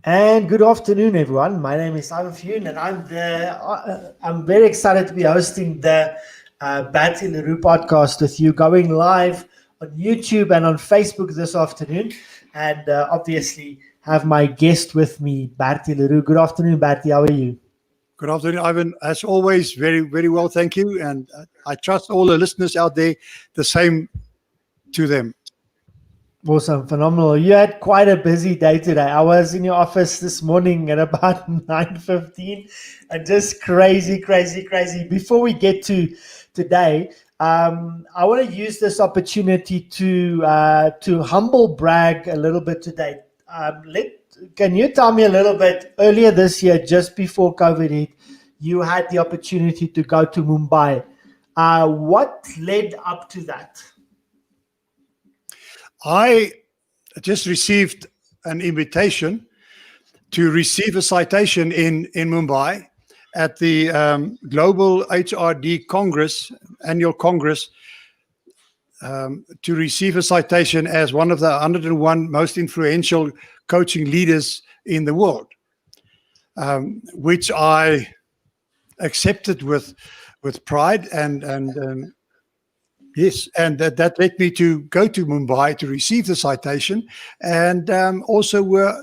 And good afternoon, everyone. My name is Ivin, and I'm very excited to be hosting the Bertie podcast with you, going live on YouTube and on Facebook this afternoon, and obviously have my guest with me, Bertie. Good afternoon, Bertie. How are you? Good afternoon, Ivan. As always, very, very well, thank you. And I trust all the listeners out there, the same to them. Awesome, phenomenal. You had quite a busy day today. I was in your office this morning at about 9:15, and just crazy. Before we get to today, I want to use this opportunity to humble brag a little bit today. Can you tell me a little bit, earlier this year, just before COVID hit, you had the opportunity to go to Mumbai. What led up to that? I just received an invitation to receive a citation in Mumbai at the Global HRD Congress, annual Congress, to receive a citation as one of the 101 most influential coaching leaders in the world, which I accepted with pride and yes, and that led me to go to Mumbai to receive the citation, and also were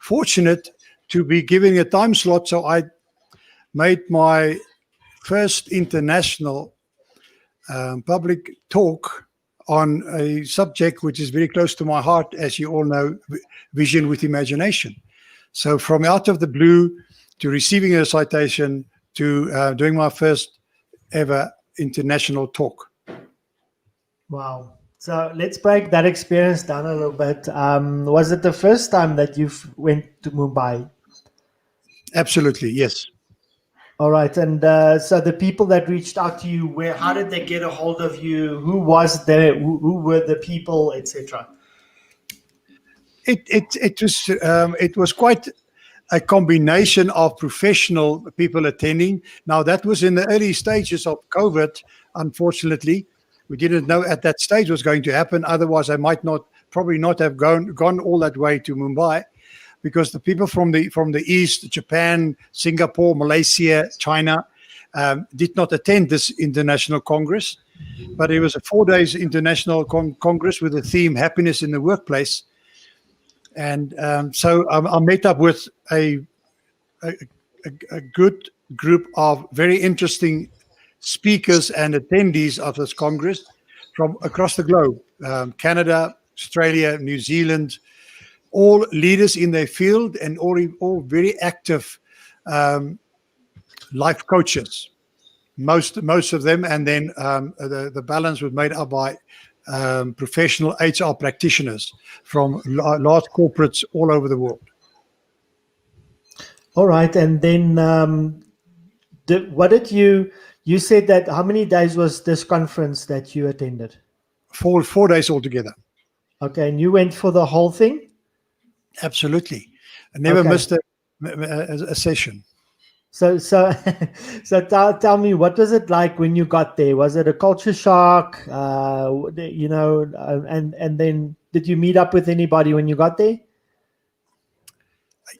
fortunate to be given a time slot. So I made my first international public talk on a subject which is very close to my heart, as you all know, vision with imagination. So from out of the blue to receiving a citation to doing my first ever international talk. Wow. So let's break that experience down a little bit. Was it the first time that you went to Mumbai? Absolutely, yes. All right. And so the people that reached out to you, how did they get a hold of you? Who was there? Who were the people, etc.? It was quite a combination of professional people attending. Now, that was in the early stages of COVID, unfortunately. We didn't know at that stage what's going to happen. Otherwise, I might probably not have gone all that way to Mumbai, because the people from the East, Japan, Singapore, Malaysia, China, did not attend this international congress. But it was a 4 days international congress with the theme "Happiness in the Workplace." And so I met up with a good group of very interesting speakers and attendees of this Congress from across the globe, Canada, Australia, New Zealand, all leaders in their field and all very active life coaches, most of them, and then the balance was made up by professional HR practitioners from large corporates all over the world. All right. And then what did you said that how many days was this conference that you attended? 4 days altogether. Okay. And you went for the whole thing? Absolutely. I never missed a session. So tell me, what was it like when you got there? Was it a culture shock? And then did you meet up with anybody when you got there?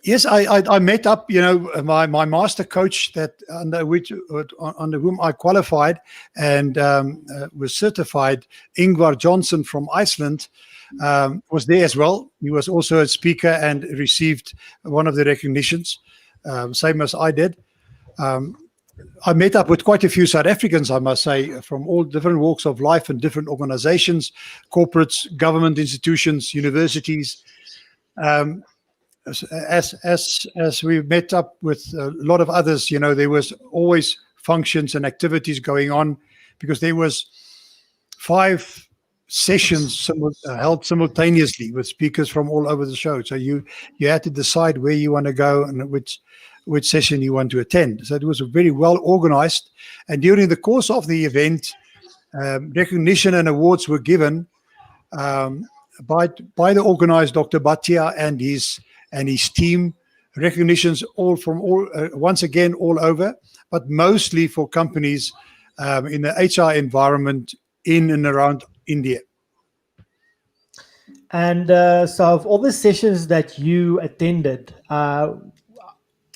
Yes, I met up. My master coach under whom I qualified and was certified, Ingvar Johnson from Iceland, was there as well. He was also a speaker and received one of the recognitions, same as I did. I met up with quite a few South Africans, I must say, from all different walks of life and different organizations, corporates, government institutions, universities. As we met up with a lot of others, there was always functions and activities going on, because there was 5 sessions held simultaneously with speakers from all over the show. So you had to decide where you want to go and which session you want to attend. So it was very well organized. And during the course of the event, recognition and awards were given by the organizer, Dr. Bhatia, and his team. Recognitions once again all over, but mostly for companies in the HR environment in and around India. And so, of all the sessions that you attended,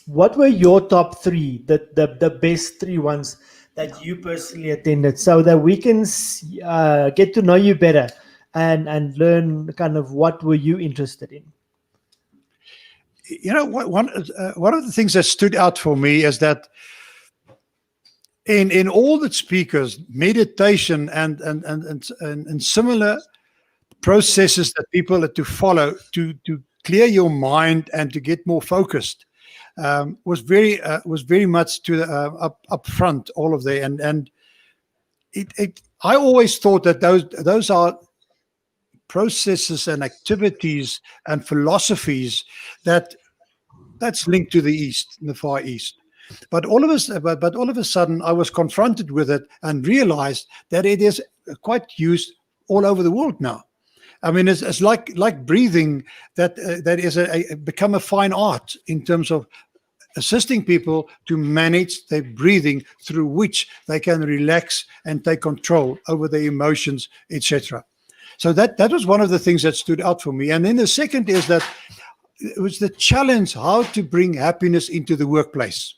what were your top three, the best three ones that you personally attended, so that we can get to know you better and learn kind of what were you interested in? One of the things that stood out for me is that in all the speakers, meditation and similar processes that people had to follow to clear your mind and to get more focused was very much to the, up front, all of there. And I always thought that those are processes and activities and philosophies that's linked to the East, in the Far East. But all of a sudden, I was confronted with it and realized that it is quite used all over the world now. I mean, it's like breathing that is become a fine art in terms of assisting people to manage their breathing, through which they can relax and take control over their emotions, etc. So that was one of the things that stood out for me. And then the second is that it was the challenge how to bring happiness into the workplace.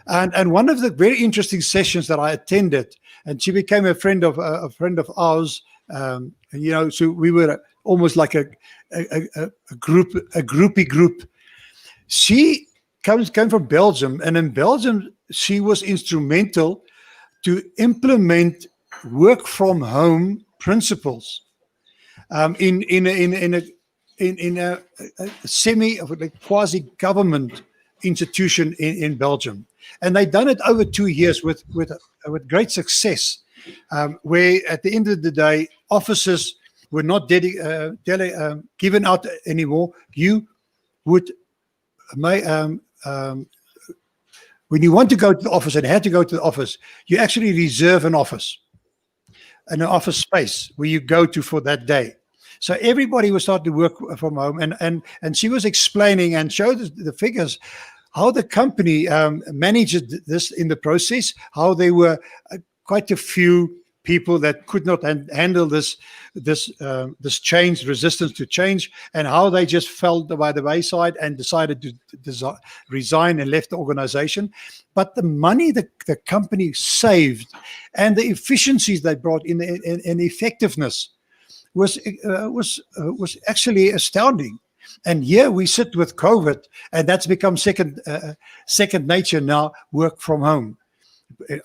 And one of the very interesting sessions that I attended, and she became a friend of ours. So we were almost like a groupie group. She came from Belgium, and in Belgium she was instrumental to implement work from home principles in a semi like quasi government institution in Belgium, and they'd done it over 2 years with great success. Where at the end of the day, offices were not given out anymore. You would when you want to go to the office and had to go to the office, you actually reserve an office space where you go to for that day. So everybody was starting to work from home, and she was explaining and showed the figures, how the company managed this in the process, how they were quite a few people that could not handle this change, resistance to change, and how they just fell by the wayside and decided to resign and left the organization. But the money the company saved and the efficiencies they brought in and effectiveness was actually astounding. And here we sit with COVID, and that's become second nature now. Work from home.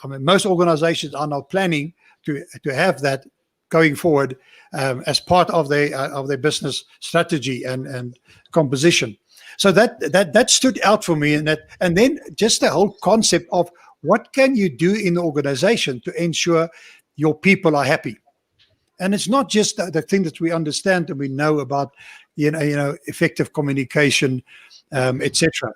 I mean, most organizations are now planning to have that going forward as part of their business strategy and composition. So that stood out for me, and then just the whole concept of what can you do in the organization to ensure your people are happy. And it's not just the thing that we understand and we know about, effective communication, etc.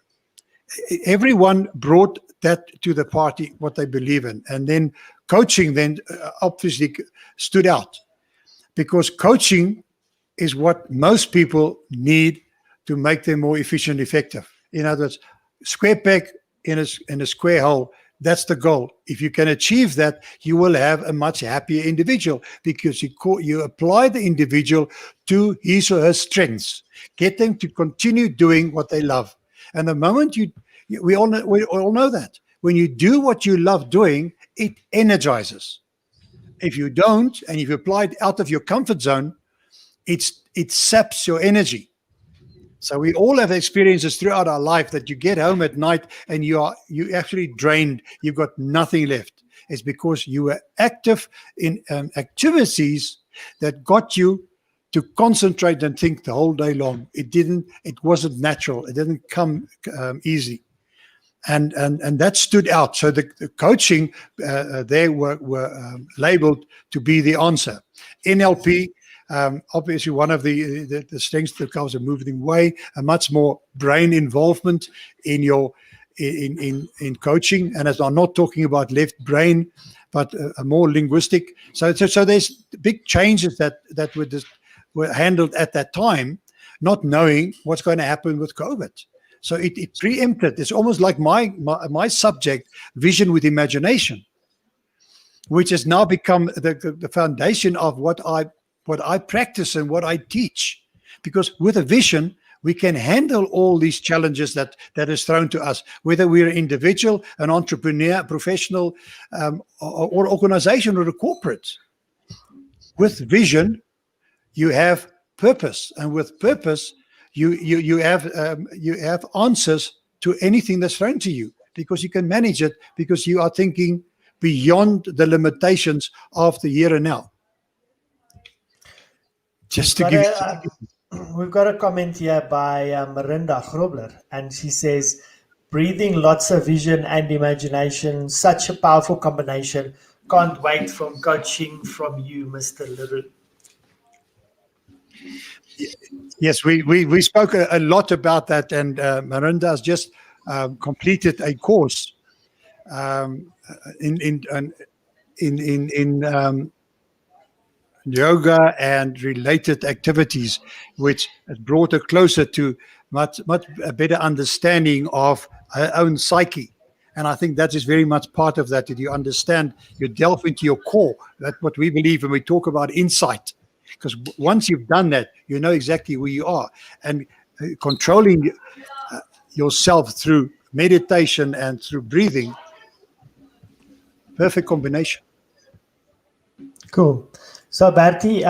Everyone brought that to the party, what they believe in. And then coaching then obviously stood out, because coaching is what most people need to make them more efficient, effective. In other words, square peg in a square hole. That's the goal. If you can achieve that, you will have a much happier individual, because you apply the individual to his or her strengths, get them to continue doing what they love. And the moment we all know that when you do what you love doing, it energizes. If you don't, and if you apply it out of your comfort zone, it saps your energy. So we all have experiences throughout our life that you get home at night and you actually drained. You've got nothing left. It's because you were active in activities that got you to concentrate and think the whole day long. It wasn't natural. It didn't come easy. And that stood out. So the coaching they were labeled to be the answer. NLP. Obviously, one of the strengths that comes a moving way, a much more brain involvement in coaching, and as I'm not talking about left brain, but a more linguistic. So there's big changes that were handled at that time, not knowing what's going to happen with COVID. So it preempted. It's almost like my subject, vision with imagination, which has now become the foundation of what what I practice and what I teach. Because with a vision, we can handle all these challenges that is thrown to us, whether we're an individual, an entrepreneur, a professional, or organization or a corporate. With vision, you have purpose, and with purpose, you have answers to anything that's thrown to you, because you can manage it, because you are thinking beyond the limitations of the here and now. Just to give you. We've got a comment here by Marinda Grobler, and she says, breathing lots of vision and imagination, such a powerful combination. Can't wait from coaching from you, Mr. Leroux. Yes, we spoke a lot about that, and Marinda has just completed a course in yoga and related activities, which has brought her closer to much a better understanding of her own psyche. And I think that is very much part of that you understand, you delve into your core. That's what we believe when we talk about insight. Because once you've done that, you know exactly where you are. And controlling yourself through meditation and through breathing, perfect combination. Cool. So, Bertie,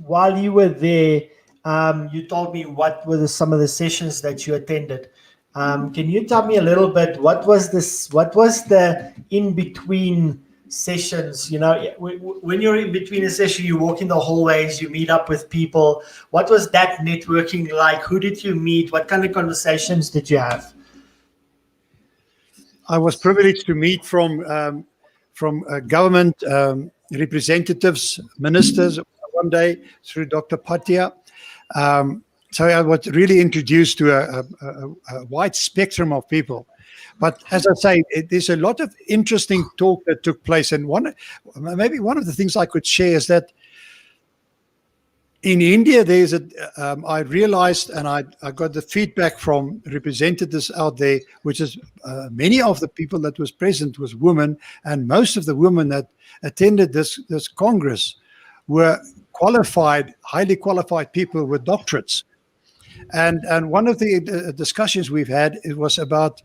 while you were there, you told me what were some of the sessions that you attended. Can you tell me a little bit, what was the in-between sessions? When you're in between a session, you walk in the hallways, you meet up with people. What was that networking like? Who did you meet? What kind of conversations did you have? I was privileged to meet from government representatives, ministers one day through Dr. Patia. So I was really introduced to a wide spectrum of people. But as I say, there's a lot of interesting talk that took place. And maybe one of the things I could share is that in India, I realized, and I got the feedback from representatives out there, which is many of the people that was present was women, and most of the women that attended this Congress were qualified, highly qualified people with doctorates. And one of the discussions we've had, it was about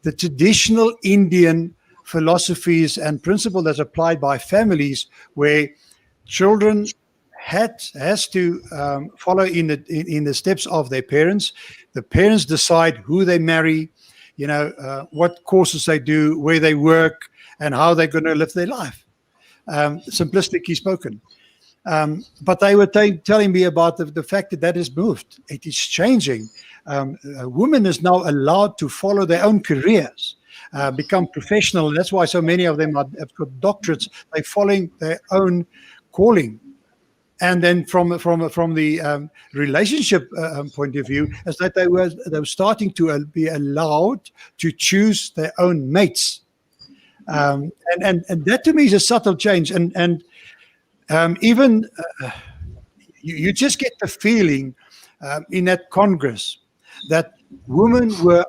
the traditional Indian philosophies and principle that's applied by families, where children has to follow in the steps of their parents. The parents decide who they marry, what courses they do, where they work, and how they're going to live their life. Simplistically spoken. But they were telling me about the fact that has moved. It is changing. Women is now allowed to follow their own careers, become professional. That's why so many of them have got doctorates. They're following their own calling. And then from the relationship point of view, is that they were starting to be allowed to choose their own mates. And that to me is a subtle change. And even you just get the feeling in that Congress that women were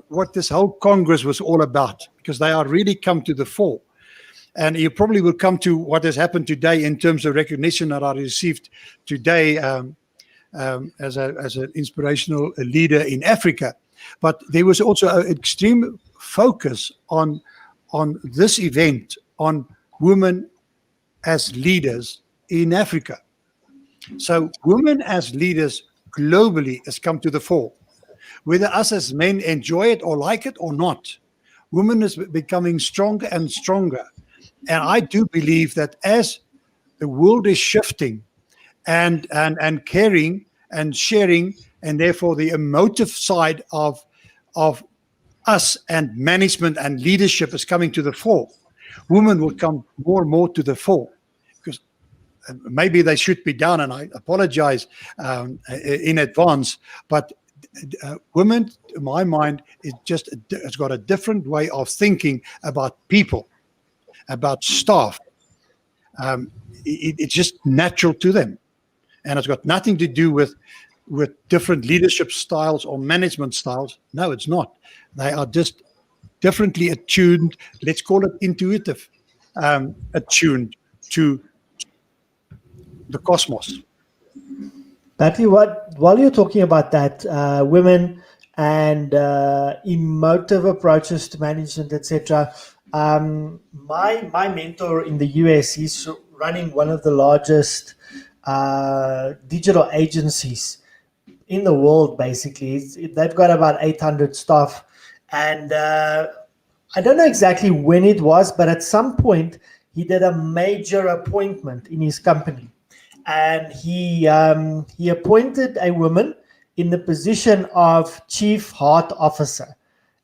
what this whole Congress was all about, because they are really come to the fore. And you probably will come to what has happened today in terms of recognition that I received today as an inspirational leader in Africa. But there was also an extreme focus on this event, on women as leaders in Africa. So women as leaders globally has come to the fore. Whether us as men enjoy it or like it or not, women is becoming stronger and stronger. And I do believe that as the world is shifting and caring and sharing, and therefore the emotive side of us and management and leadership is coming to the fore, women will come more and more to the fore. Because maybe they should be down, and I apologize in advance, but women, in my mind, it's got a different way of thinking about people, about staff. It's just natural to them, and it's got nothing to do with different leadership styles or management styles. No, it's not. They are just differently attuned. Let's call it intuitive, attuned to the cosmos. Bertie, while you're talking about that, women and emotive approaches to management, etc. My mentor in the US, he's running one of the largest digital agencies in the world. Basically, they've got about 800 staff, and I don't know exactly when it was, but at some point he did a major appointment in his company, and he appointed a woman in the position of chief heart officer,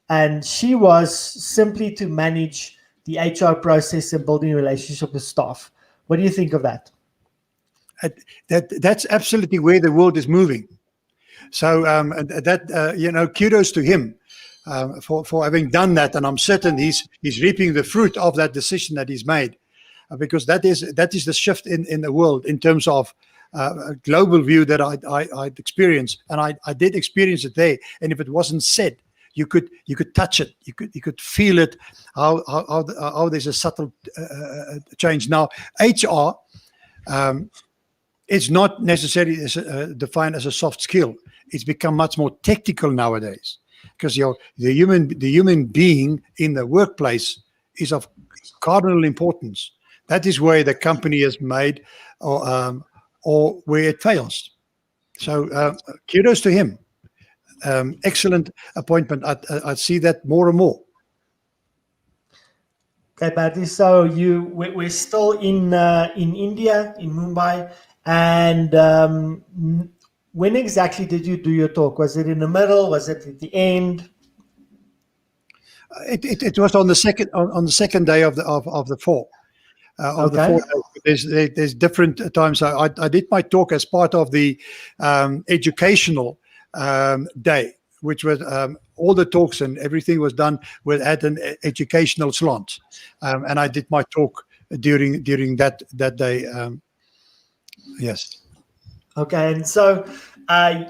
and she was simply to manage the HR process and building a relationship with staff. What do you think of that? That's absolutely where the world is moving. So kudos to him for having done that, and I'm certain he's reaping the fruit of that decision that he's made, because that is the shift in the world in terms of a global view that I'd experienced, and I did experience it there. And if it wasn't said, you could touch it, you could feel it, how there's a subtle change. Now, HR. It's not necessarily defined as a soft skill. It's become much more technical nowadays, because the human being in the workplace is of cardinal importance. That is where the company is made, or where it fails. So kudos to him. Excellent appointment. I see that more and more. Okay, Bertie. So we're still in India, in Mumbai. And when exactly did you do your talk? Was it in the middle? Was it at the end? It was on the second day of the four. Of the 4 days. There's different times. I did my talk as part of the educational day, which was all the talks and everything was done at an educational slant, and I did my talk during that day. Yes. Okay, and so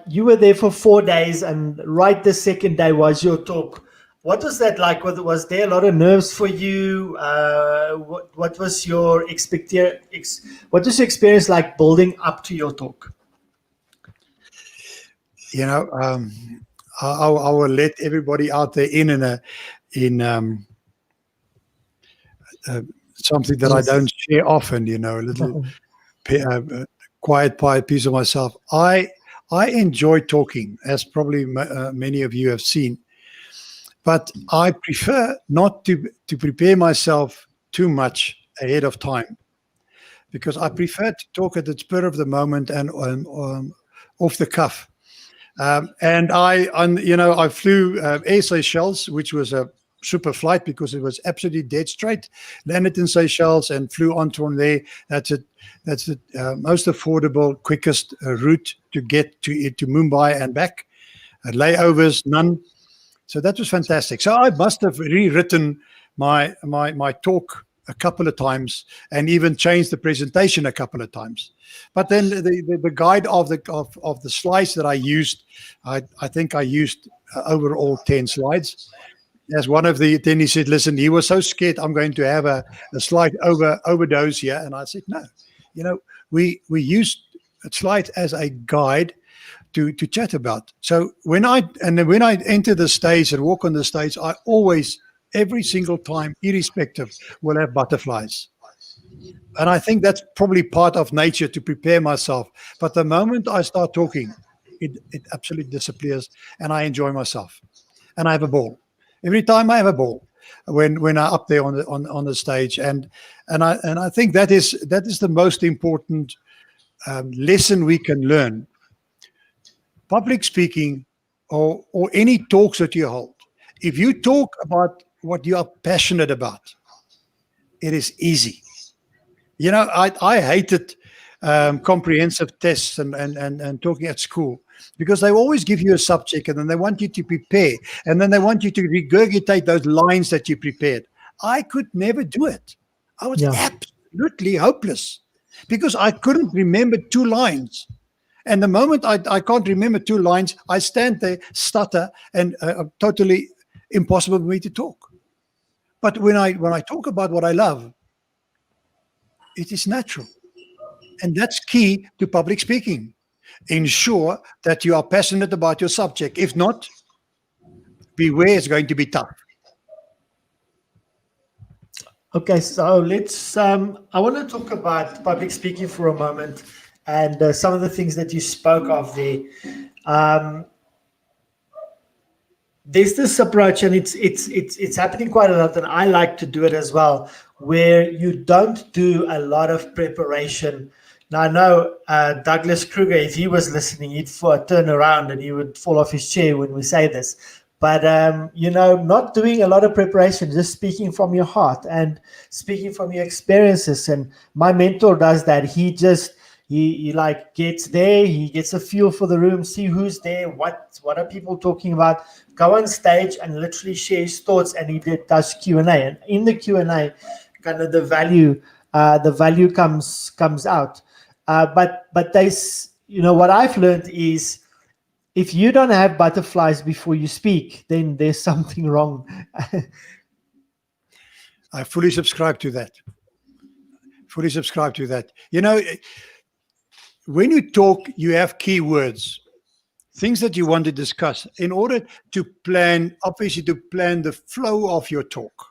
you were there for 4 days, and right the second day was your talk. What was that like? Was there a lot of nerves for you? What was your What was your experience like building up to your talk? I will let everybody out there in something that I don't share often. A little quiet piece of myself. I enjoy talking, as probably many of you have seen. But I prefer not to prepare myself too much ahead of time, because I prefer to talk at the spur of the moment and off the cuff. And I flew Air Seychelles, which was a super flight because it was absolutely dead straight. Landed in Seychelles and flew on from there. That's the most affordable, quickest route to get to Mumbai and back. Layovers, none. So that was fantastic. So I must have rewritten my talk a couple of times and even changed the presentation a couple of times. But then the guide of the slides that I used, I think I used overall 10 slides. As one of the attendees said, listen, he was so scared I'm going to have a slide overdose here. And I said, no, we used a slide as a guide to chat about. So when I enter the stage and walk on the stage, I always, every single time, irrespective, will have butterflies. And I think that's probably part of nature to prepare myself. But the moment I start talking, it absolutely disappears, and I enjoy myself, and I have a ball. Every time I have a ball when I'm up there on the stage, and I think that is the most important lesson we can learn. Public speaking or any talks that you hold, if you talk about what you are passionate about, it is easy. I hated comprehensive tests and talking at school, because they always give you a subject and then they want you to prepare, and then they want you to regurgitate those lines that you prepared. I could never do it. I was absolutely hopeless because I couldn't remember 2 lines. And the moment I can't remember 2 lines, I stand there, stutter, and totally impossible for me to talk. But when I talk about what I love, it is natural. And that's key to public speaking. Ensure that you are passionate about your subject. If not, beware, it's going to be tough. Okay, so let's. I want to talk about public speaking for a moment, and some of the things that you spoke of there. Um, there's this approach, and it's happening quite a lot, and I like to do it as well, where you don't do a lot of preparation. Now I know Douglas Kruger, if he was listening, he'd turn around and he would fall off his chair when we say this. But not doing a lot of preparation, just speaking from your heart and speaking from your experiences. And my mentor does that. He like gets there, he gets a feel for the room, see who's there, what are people talking about, go on stage and literally share his thoughts. And he does Q&A, and in the Q&A, kind of the value comes out. But there's, what I've learned is, if you don't have butterflies before you speak, then there's something wrong. I fully subscribe to that. When you talk, you have keywords, things that you want to discuss in order to plan the flow of your talk.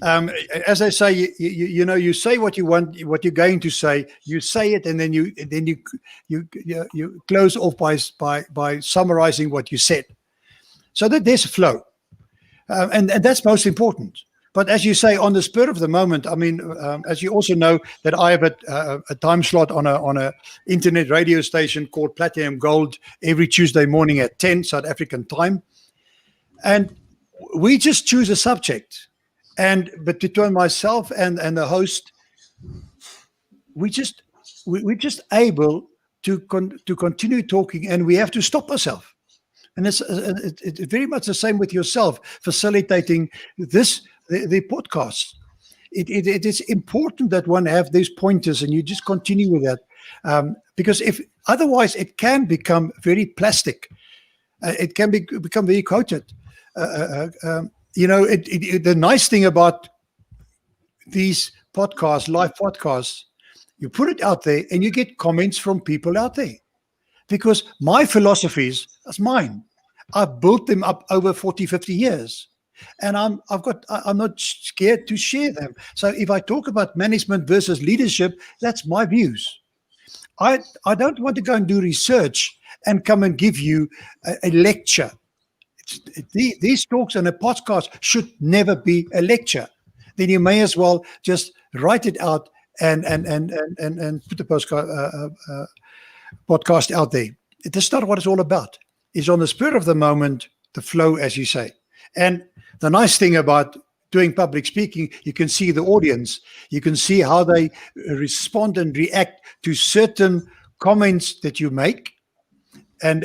As I say, you say what you want, what you're going to say. You say it, and then you close off by summarizing what you said, so that there's a flow, and that's most important. But as you say, on the spur of the moment, I mean, as you also know, that I have a time slot on a internet radio station called Platinum Gold every Tuesday morning at 10 South African time, and we just choose a subject. But between myself and the host, we're just able to continue talking, and we have to stop ourselves. And it's very much the same with yourself facilitating the podcast. It is important that one have these pointers, and you just continue with that, because if otherwise it can become very plastic. It can become very quoted. The nice thing about these podcasts, live podcasts, you put it out there and you get comments from people out there, because my philosophies, that's mine. I've built them up over 40, 50 years, and I'm not scared to share them. So if I talk about management versus leadership, that's my views. I don't want to go and do research and come and give you a lecture. These talks and a podcast should never be a lecture. Then you may as well just write it out and put the podcast out there. That's not what it's all about. It's on the spur of the moment, the flow, as you say. And the nice thing about doing public speaking, you can see the audience. You can see how they respond and react to certain comments that you make. And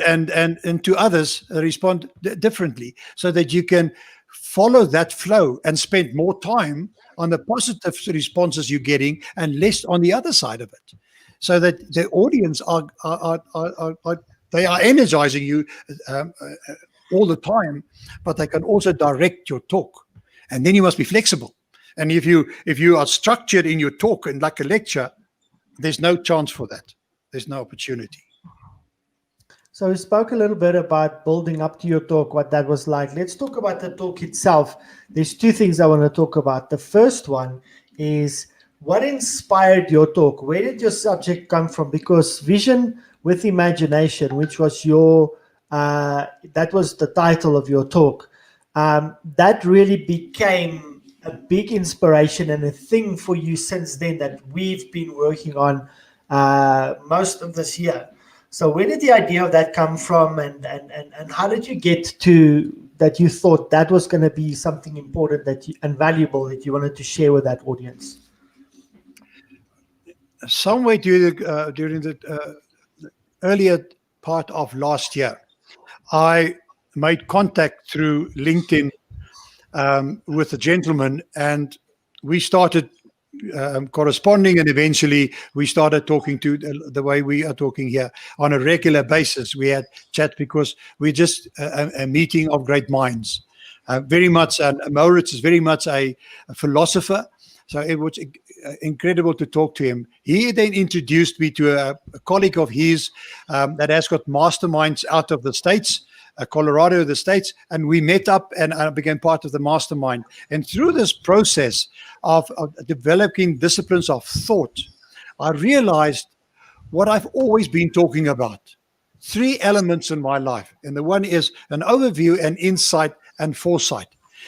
to others respond differently, so that you can follow that flow and spend more time on the positive responses you're getting and less on the other side of it, so that the audience are energizing you all the time, but they can also direct your talk. And then you must be flexible. And if you are structured in your talk and like a lecture, there's no chance for that. There's no opportunity. So we spoke a little bit about building up to your talk, what that was like. Let's talk about the talk itself. There's two things I want to talk about. The first one is, what inspired your talk? Where did your subject come from? Because Vision with Imagination, which was that was the title of your talk, that really became a big inspiration and a thing for you since then that we've been working on most of this year. So where did the idea of that come from, and how did you get to that you thought that was going to be something important and valuable that you wanted to share with that audience? Somewhere during the earlier part of last year, I made contact through LinkedIn with a gentleman, and we started corresponding, and eventually we started talking to the way we are talking here on a regular basis. We had chat because we're just a meeting of great minds. Very much, and Maurits is very much a philosopher, so it was incredible to talk to him. He then introduced me to a colleague of his that has got masterminds out of the States, Colorado, the States, and we met up and I became part of the mastermind. And through this process of developing disciplines of thought, I realized what I've always been talking about. 3 elements in my life. And the one is an overview, an insight, and foresight.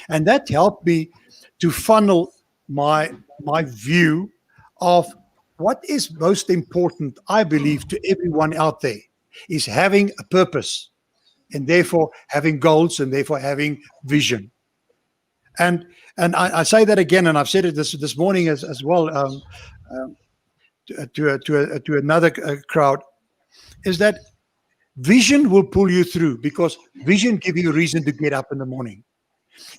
And that helped me to funnel my view of what is most important, I believe, to everyone out there is having a purpose and therefore having goals and therefore having vision. And I say that again, and I've said it this morning as well to another crowd, is that vision will pull you through because vision gives you a reason to get up in the morning.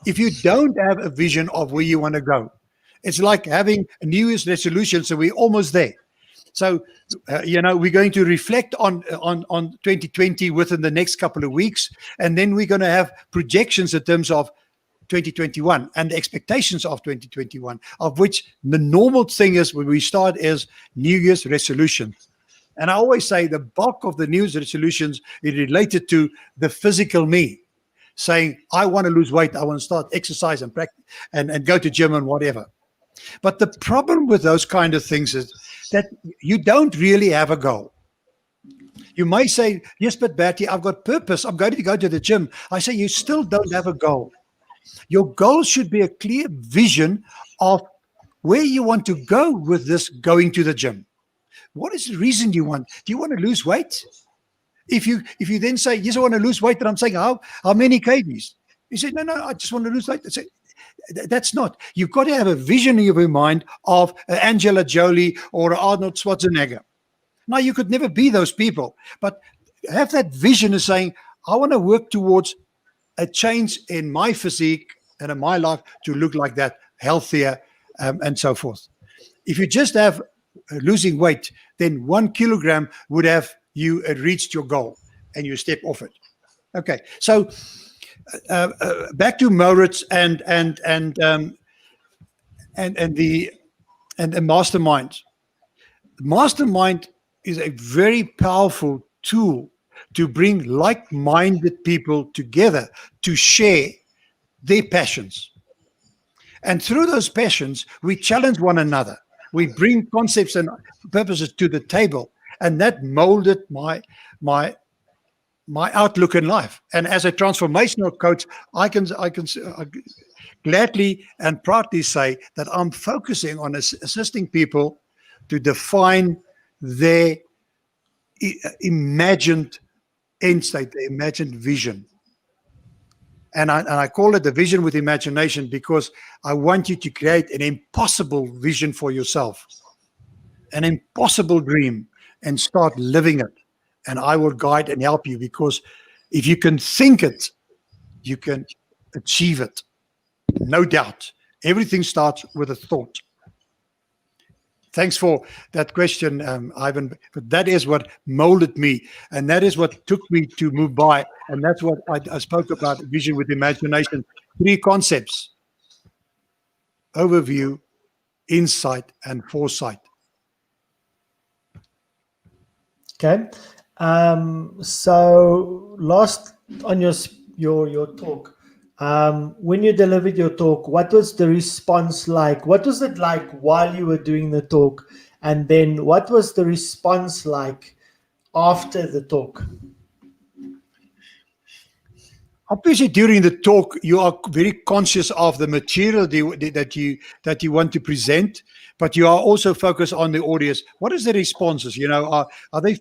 If you don't have a vision of where you want to go, it's like having a New Year's resolution, so we're almost there. So, we're going to reflect on 2020 within the next couple of weeks, and then we're going to have projections in terms of 2021 and the expectations of 2021, of which the normal thing is when we start is New Year's resolution. And I always say the bulk of the New Year's resolutions is related to the physical me, saying, I want to lose weight, I want to start exercise and practice and go to gym and whatever. But the problem with those kind of things is that you don't really have a goal. You may say, yes, but Bertie, I've got purpose. I'm going to go to the gym. I say, you still don't have a goal. Your goal should be a clear vision of where you want to go with this going to the gym. What is the reason you want? Do you want to lose weight? If you then say, yes, I want to lose weight, then I'm saying, how many kgs? You say, no, I just want to lose weight. I say, that's not. You've got to have a vision in your mind of Angela Jolie or Arnold Schwarzenegger. Now, you could never be those people, but have that vision of saying, I want to work towards a change in my physique and in my life to look like that, healthier, and so forth. If you just have losing weight, then 1 kilogram would have you reached your goal and you step off it. Okay, so back to Moritz and the mastermind. Mastermind is a very powerful tool to bring like-minded people together to share their passions. And through those passions, we challenge one another. We bring concepts and purposes to the table, and that molded my outlook in life. And as a transformational coach, I can gladly and proudly say that I'm focusing on assisting people to define their imagined end state, their imagined vision. And I call it the vision with imagination because I want you to create an impossible vision for yourself, an impossible dream, and start living it. And I will guide and help you, because if you can think it, you can achieve it. No doubt. Everything starts with a thought. Thanks for that question, Ivin. But that is what molded me, and that is what took me to Mumbai, and that's what I spoke about, vision with imagination. 3 concepts: overview, insight, and foresight. Okay. So last on your talk, when you delivered your talk, what was the response like? What was it like while you were doing the talk? And then what was the response like after the talk? Obviously, during the talk, you are very conscious of the material that you want to present, but you are also focused on the audience. What is the responses? Are they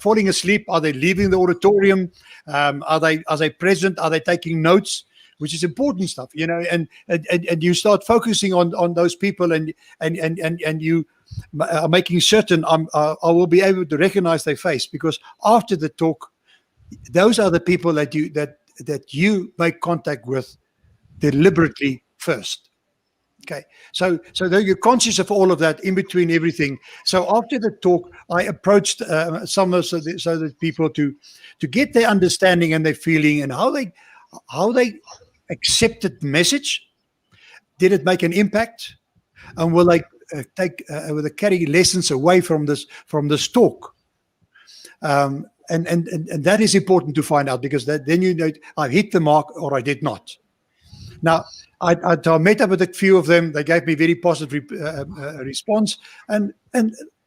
falling asleep? Are they leaving the auditorium? Are they present? Are they taking notes? Which is important stuff, and you start focusing on those people, and you are making certain I will be able to recognize their face, because after the talk, those are the people that you make contact with deliberetely first. Okay, so you're conscious of all of that in between everything. So after the talk, I approached some of the people to get their understanding and their feeling, and how they accepted the message. Did it make an impact? And will they carry lessons away from this talk. And that is important to find out, because then you know I hit the mark or I did not. Now, I met up with a few of them. They gave me very positive response, and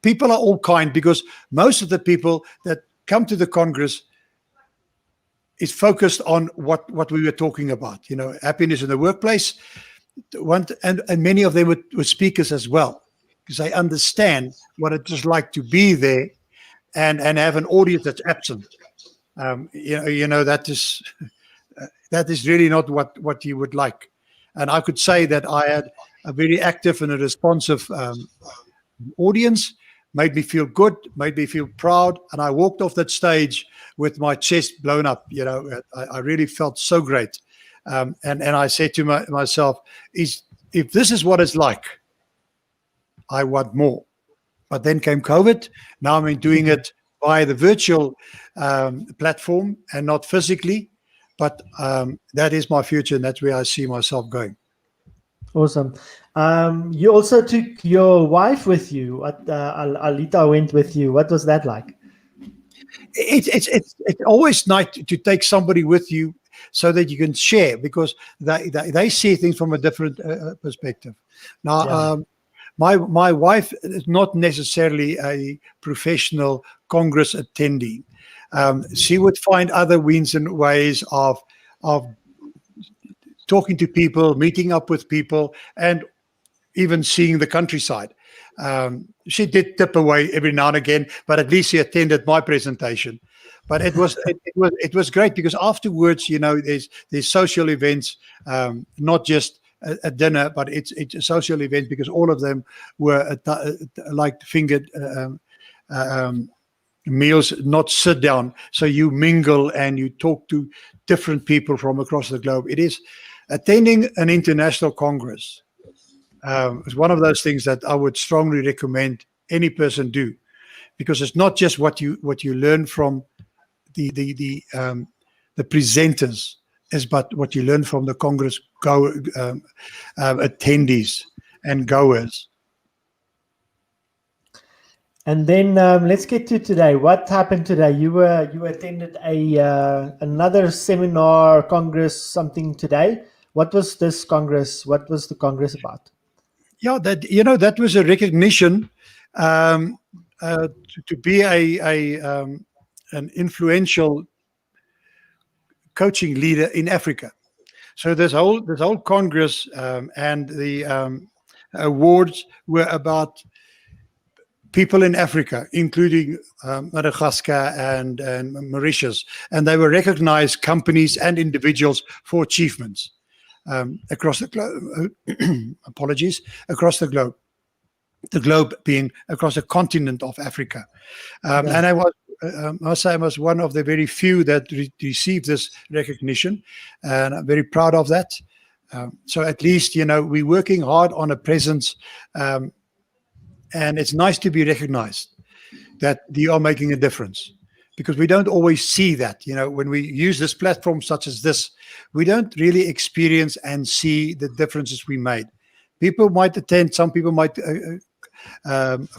people are all kind, because most of the people that come to the Congress is focused on what we were talking about. You know, happiness in the workplace. And many of them were speakers as well, because they understand what it is like to be there and have an audience that's absent. That is really not what you would like. And I could say that I had a very active and a responsive audience, made me feel good, made me feel proud. And I walked off that stage with my chest blown up. You know, I really felt so great. And I said to myself, if this is what it's like, I want more. But then came COVID. Now I'm doing it via the virtual platform and not physically. But that is my future, and that's where I see myself going. Awesome. You also took your wife with you. Alita went with you. What was that like? It's always nice to take somebody with you so that you can share, because they see things from a different perspective. Now, my wife is not necessarily a professional Congress attendee. She would find other means and ways of talking to people, meeting up with people, and even seeing the countryside. She did tip away every now and again, but at least she attended my presentation. But it was great, because afterwards, you know, there's social events, not just a dinner, but it's a social event, because all of them were like fingered meals, not sit down. So you mingle and you talk to different people from across the globe. It is attending an international Congress. It's one of those things that I would strongly recommend any person do, because it's not just what you learn from the presenters, but what you learn from the Congress attendees and goers. And then let's get to today. What happened today? You attended another seminar, Congress, something today. What was this Congress? What was the Congress about? Yeah, that was a recognition to be an influential coaching leader in Africa. So this whole Congress and the awards were about people in Africa, including Madagascar and Mauritius, and they were recognized companies and individuals for achievements across the globe. Apologies, across the globe. The globe being across the continent of Africa, and I was one of the very few that received this recognition, and I'm very proud of that. So at least, you know, we're working hard on a presence. And it's nice to be recognized that you are making a difference, because we don't always see that. You know, when we use this platform such as this, we don't really experience and see the differences we made. People might attend, some people might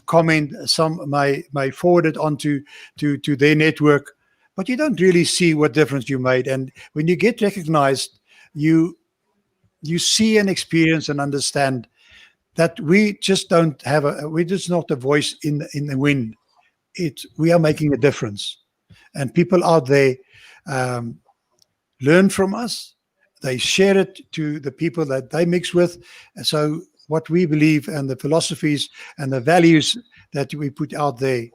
comment, some may forward it onto to their network, but you don't really see what difference you made. And when you get recognized, you see and experience and understand that we just don't have we're just not a voice in the wind. We are making a difference, and people out there learn from us. They share it to the people that they mix with. And so what we believe and the philosophies and the values that we put out there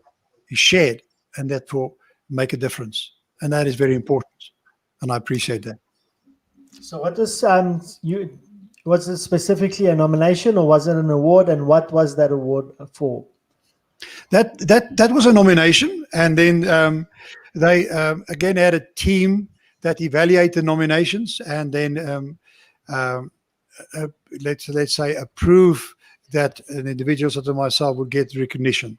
is shared, and therefore make a difference. And that is very important, and I appreciate that. So what was was it specifically a nomination, or was it an award, and what was that award for? That was a nomination, and then they again had a team that evaluate the nominations, and then let's say approve that an individual such as myself would get recognition.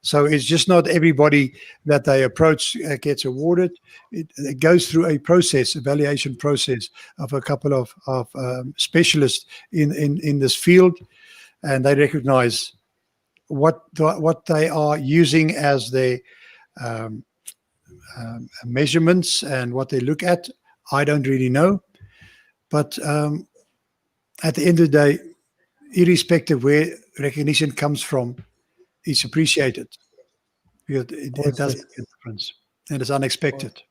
So it's just not everybody that they approach gets awarded. It goes through a process, evaluation process of a couple of specialists in this field. and they recognize what they are using as their um, measurements and what they look at. I don't really know, but at the end of the day, irrespective where recognition comes from, it's appreciated. It does Awesome. make a difference, and it's unexpected.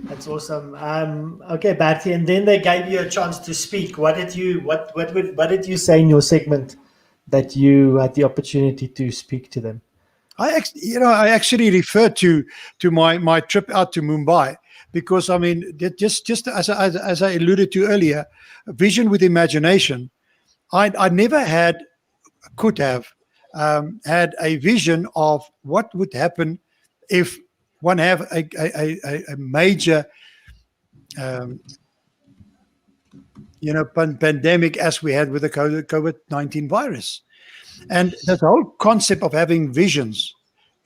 That's awesome. Okay, Bertie, and then they gave you a chance to speak. What did you say in your segment that you had the opportunity to speak to them? I actually referred to my trip out to Mumbai because I mean, just as I alluded to earlier, vision with imagination. I never could have had a vision of what would happen if one have a major um, pandemic as we had with the COVID-19 virus. And that whole concept of having visions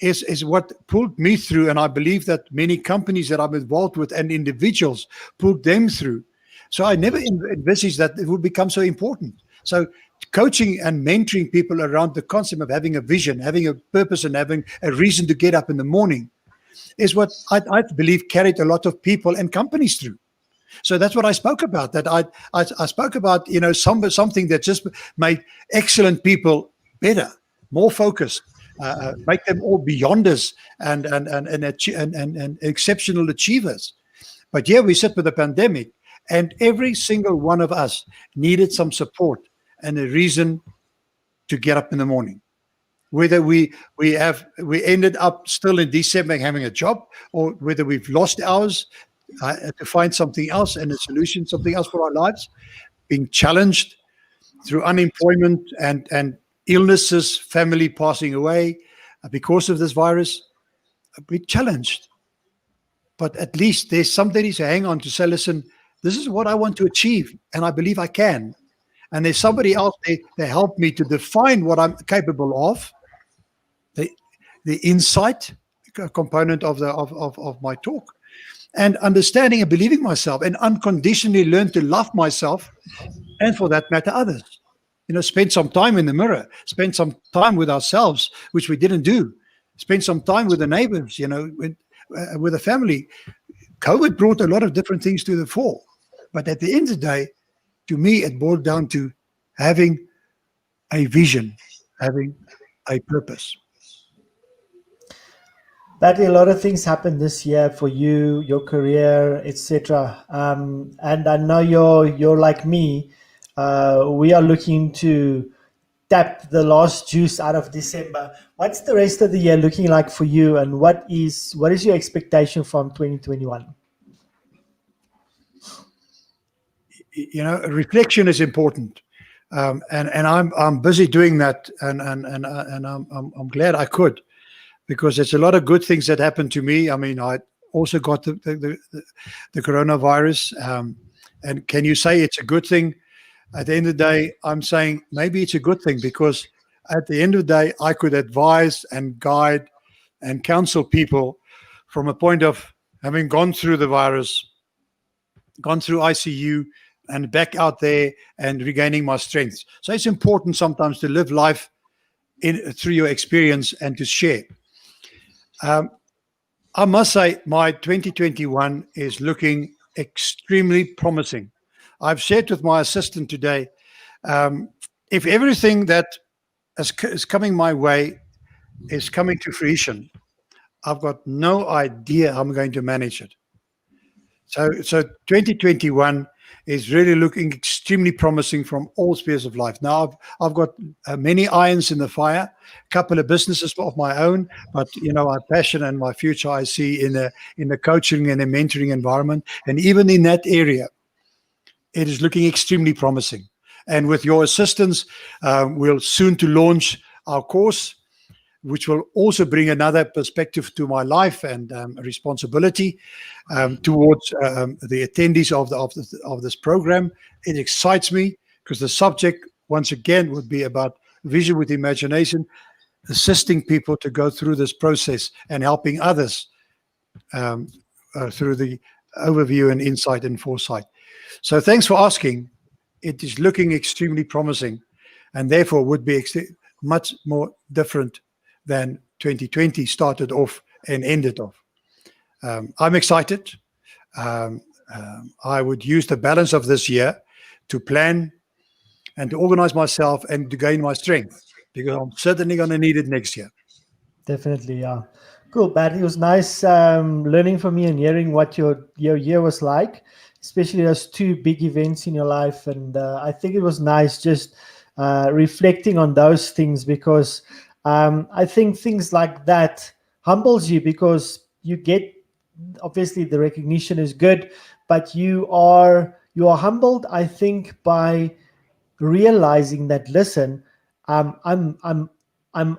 is what pulled me through. And I believe that many companies that I'm involved with and individuals pulled them through. So I never envisaged that it would become so important. So coaching and mentoring people around the concept of having a vision, having a purpose, and having a reason to get up in the morning is what I believe carried a lot of people and companies through. So that's what I spoke about. That I spoke about, something that just made excellent people better, more focused, make them all beyonders and exceptional achievers. But yeah, we sit with a pandemic, and every single one of us needed some support and a reason to get up in the morning. Whether we ended up still in December having a job, or whether we've lost ours to find something else and a solution, something else for our lives, being challenged through unemployment and illnesses, family passing away because of this virus, we're challenged. But at least there's somebody to hang on to say, listen, this is what I want to achieve, and I believe I can. And there's somebody else there to help me to define what I'm capable of. The insight component of my talk, and understanding and believing myself, and unconditionally learn to love myself, and for that matter, others. Spend some time in the mirror, spend some time with ourselves, which we didn't do. Spend some time with the neighbors, with the family. COVID brought a lot of different things to the fore. But at the end of the day, to me, it boiled down to having a vision, having a purpose. Bertie, a lot of things happened this year for you, your career, etc. And I know you're like me. We are looking to tap the last juice out of December. What's the rest of the year looking like for you, and what is your expectation from 2021? Reflection is important, and I'm busy doing that, and I'm glad I could, because there's a lot of good things that happened to me. I mean, I also got the coronavirus, and can you say it's a good thing? At the end of the day, I'm saying maybe it's a good thing, because at the end of the day, I could advise and guide and counsel people from a point of having gone through the virus, gone through ICU, and back out there and regaining my strength. So it's important sometimes to live life through your experience and to share. I must say my 2021 is looking extremely promising. I've shared with my assistant today, if everything that is coming my way is coming to fruition, I've got no idea how I'm going to manage it. So 2021 is really looking extremely promising from all spheres of life. Now, I've got many irons in the fire, a couple of businesses of my own, but my passion and my future I see in the coaching and the mentoring environment, and even in that area, it is looking extremely promising. And with your assistance, we'll soon to launch our course, which will also bring another perspective to my life and responsibility towards the attendees of this program. It excites me because the subject, once again, would be about vision with imagination, assisting people to go through this process and helping others through the overview and insight and foresight. So thanks for asking. It is looking extremely promising. and therefore would be much more different than 2020 started off and ended off. I'm excited. I would use the balance of this year to plan and to organize myself and to gain my strength, because I'm certainly going to need it next year. Definitely, yeah. Cool, Bertie. It was nice learning from you and hearing what your year was like, especially those two big events in your life. And I think it was nice just reflecting on those things, because I think things like that humbles you, because you get, obviously the recognition is good, but you are humbled, I think, by realizing that, listen, um, I'm I'm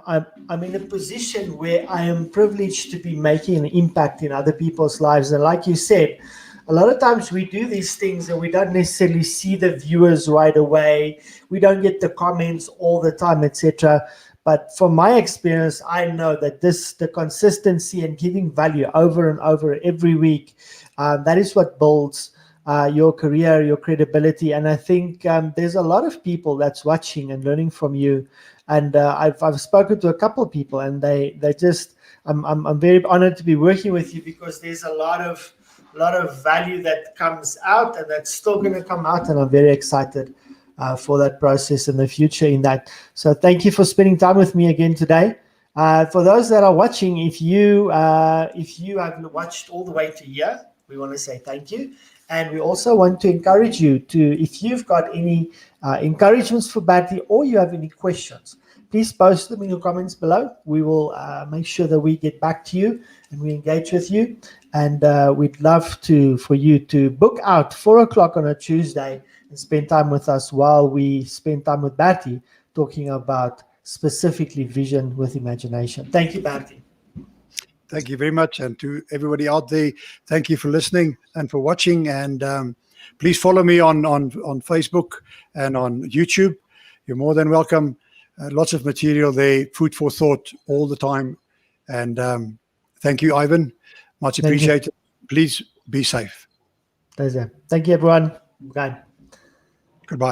I'm in a position where I am privileged to be making an impact in other people's lives. And like you said, a lot of times we do these things and we don't necessarily see the viewers right away. We don't get the comments all the time, etc. But from my experience, I know that the consistency and giving value over and over every week, that is what builds your career, your credibility. And I think there's a lot of people that's watching and learning from you. And I've spoken to a couple of people, and they just I'm very honored to be working with you, because there's a lot of value that comes out and that's still going to come out, and I'm very excited for that process in the future in that. So thank you for spending time with me again today. For those that are watching, if you have watched all the way to here, we want to say thank you. And we also want to encourage you to, if you've got any encouragements for Bertie, or you have any questions, please post them in your comments below. We will make sure that we get back to you and we engage with you. And we'd love for you to book out 4 o'clock on a Tuesday and spend time with us while we spend time with Bertie talking about specifically vision with imagination. Thank you, Bertie. Thank you very much. And to everybody out there, thank you for listening and for watching. And please follow me on Facebook and on YouTube. You're more than welcome. Lots of material there, food for thought all the time. And thank you, Ivin. Much appreciated. Please be safe. Thank you, everyone. Bye. Goodbye.